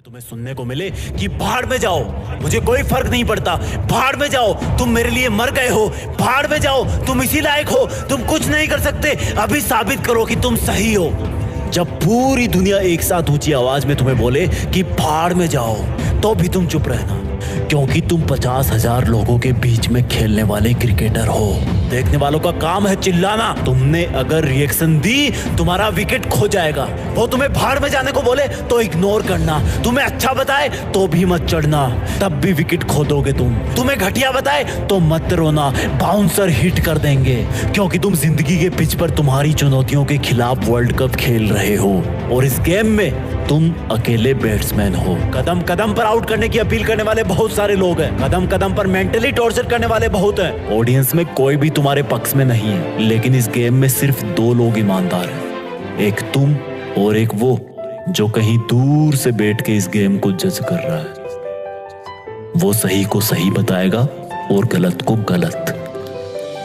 तुम्हें सुनने को मिले कि भाड़ में जाओ, मुझे कोई फर्क नहीं पड़ता, भाड़ में जाओ, तुम मेरे लिए मर गए हो, भाड़ में जाओ, तुम इसी लायक हो, तुम कुछ नहीं कर सकते, अभी साबित करो कि तुम सही हो। जब पूरी दुनिया एक साथ ऊंची आवाज में तुम्हें बोले कि भाड़ में जाओ, तो भी तुम चुप रहना, क्योंकि तुम 50,000 लोगों के बीच में खेलने वाले क्रिकेटर हो। देखने वालों का काम है चिल्लाना, तुमने अगर रिएक्शन दी तुम्हारा विकेट खो जाएगा। वो तुम्हें भाड़ में जाने को बोले तो इग्नोर करना, तुम्हें अच्छा बताए तो भी मत चढ़ना, तब भी विकेट खो दोगे तुम। तुम्हें घटिया बताए तो मत रोना, बाउंसर हिट कर देंगे, क्योंकि तुम जिंदगी के पिच पर तुम्हारी चुनौतियों के खिलाफ वर्ल्ड कप खेल रहे हो और इस गेम में तुम अकेले बैट्समैन हो। कदम कदम पर आउट करने की अपील करने वाले बहुत सारे लोग हैं, कदम कदम पर मेंटली टॉर्चर करने वाले बहुत हैं। ऑडियंस में कोई भी तुम्हारे पक्ष में नहीं है, लेकिन इस गेम में सिर्फ 2 लोग ईमानदार हैं, एक तुम और एक वो जो कहीं दूर से बैठ के इस गेम को जज कर रहा है। वो सही को सही बताएगा और गलत को गलत।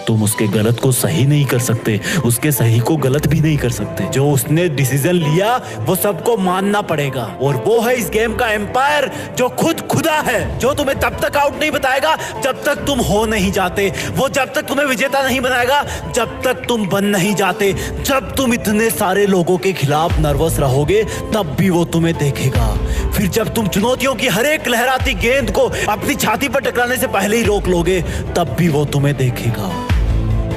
तुम उसके गलत को सही नहीं कर सकते, उसके सही को गलत भी नहीं कर सकते। जो उसने डिसीजन लिया वो सबको मानना पड़ेगा, और वो है इस गेम का एम्पायर जो खुद खुदा है, जो तुम्हें तब तक आउट नहीं बताएगा जब तक तुम हो नहीं जाते, वो जब तक तुम्हें विजेता नहीं बनाएगा जब तक तुम बन नहीं जाते। जब तुम इतने सारे लोगों के खिलाफ नर्वस रहोगे तब भी वो तुम्हें देखेगा। फिर जब तुम चुनौतियों की हर एक लहराती गेंद को अपनी छाती पर टकराने से पहले ही रोक लोगे तब भी वो तुम्हें देखेगा।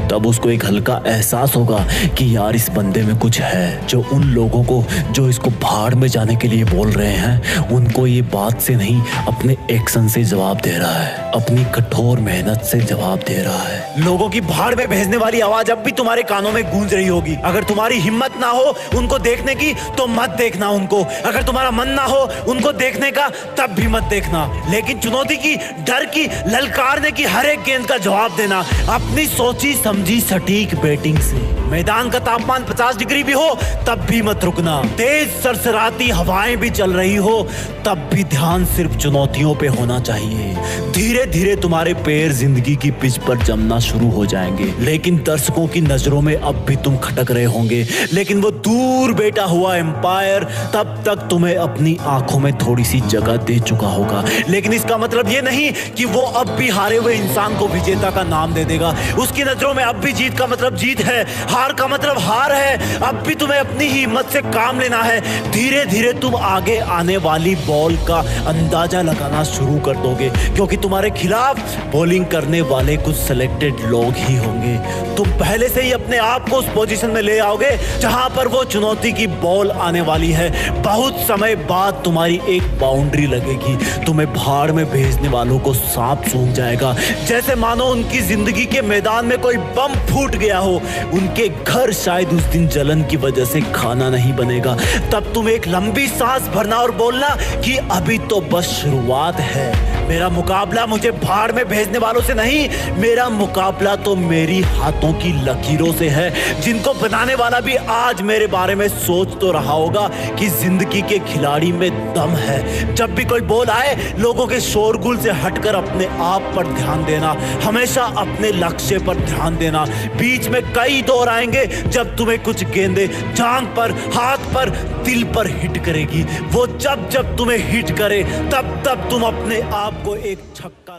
तब उसको एक हल्का एहसास होगा कि यार इस बंदे में कुछ है, जो उन लोगों को जो इसको भाड़ में जाने के लिए बोल रहे हैं उनको ये बात से नहीं अपने एक्शन से जवाब दे रहा है, अपनी कठोर मेहनत से जवाब दे रहा है। लोगों की भाड़ में भेजने वाली आवाज अब भी तुम्हारे कानों में गूंज रही होगी। अगर तुम्हारी हिम्मत ना हो उनको देखने की तो मत देखना उनको, अगर तुम्हारा मन ना हो उनको देखने का तब भी मत देखना, लेकिन चुनौती की, डर की, ललकारने की हर एक गेंद का जवाब देना अपनी सोची समझी सटीक बैटिंग से। मैदान का तापमान 50 डिग्री भी हो तब भी मत रुकना, तेज सरसराती हवाएं भी चल रही हो तब भी ध्यान सिर्फ चुनौतियों पे होना चाहिए। धीरे धीरे तुम्हारे पैर जिंदगी की पिच पर जमना शुरू हो जाएंगे, लेकिन दर्शकों की नजरों में अब भी तुम खटक रहे होंगे, लेकिन वो दूर बैठा हुआ एम्पायर तब तक तुम्हें अपनी आंखों में थोड़ी सी जगह दे चुका होगा। लेकिन इसका मतलब ये नहीं कि वो अब भी हारे हुए इंसान को विजेता का नाम दे देगा। उसकी नजरों में अब भी जीत का मतलब जीत है, हार का मतलब हार है। अब भी तुम्हें अपनी ही हिम्मत से काम लेना है। धीरे धीरे तुम आगे आने वाली बॉल का अंदाजा लगाना शुरू कर दोगे, क्योंकि तुम्हारे खिलाफ बॉलिंग करने वाले कुछ सिलेक्टेड लोग ही होंगे। तुम पहले से ही अपने आप को उस पोजीशन में ले आओगे जहां पर वो चुनौती की बॉल आने वाली है। बहुत समय बाद तुम्हारी एक बाउंड्री लगेगी, तुम्हें भाड़ में भेजने वालों को सांप सूंघ जाएगा, जैसे मानो उनकी जिंदगी के मैदान में कोई बम फूट गया हो। उनके घर शायद उस दिन जलन की वजह से खाना नहीं बनेगा। तब तुम एक लंबी सांस भरना और बोलना कि अभी तो बस शुरुआत है। मेरा मुकाबला मुझे भाड़ में भेजने वालों से नहीं, मेरा मुकाबला तो मेरी हाथों की लकीरों से है, जिनको बनाने वाला भी आज मेरे बारे में सोच तो रहा होगा कि जिंदगी के खिलाड़ी में दम है। जब भी कोई बॉल आए लोगों के शोरगुल से हटकर अपने आप पर ध्यान देना, हमेशा अपने लक्ष्य पर ध्यान देना। बीच में कई दौर आएंगे जब तुम्हें कुछ गेंदें जांघ पर, हाथ पर, दिल पर हिट करेगी। वो जब जब तुम्हें हिट करे तब तब तुम अपने आप को एक छक्का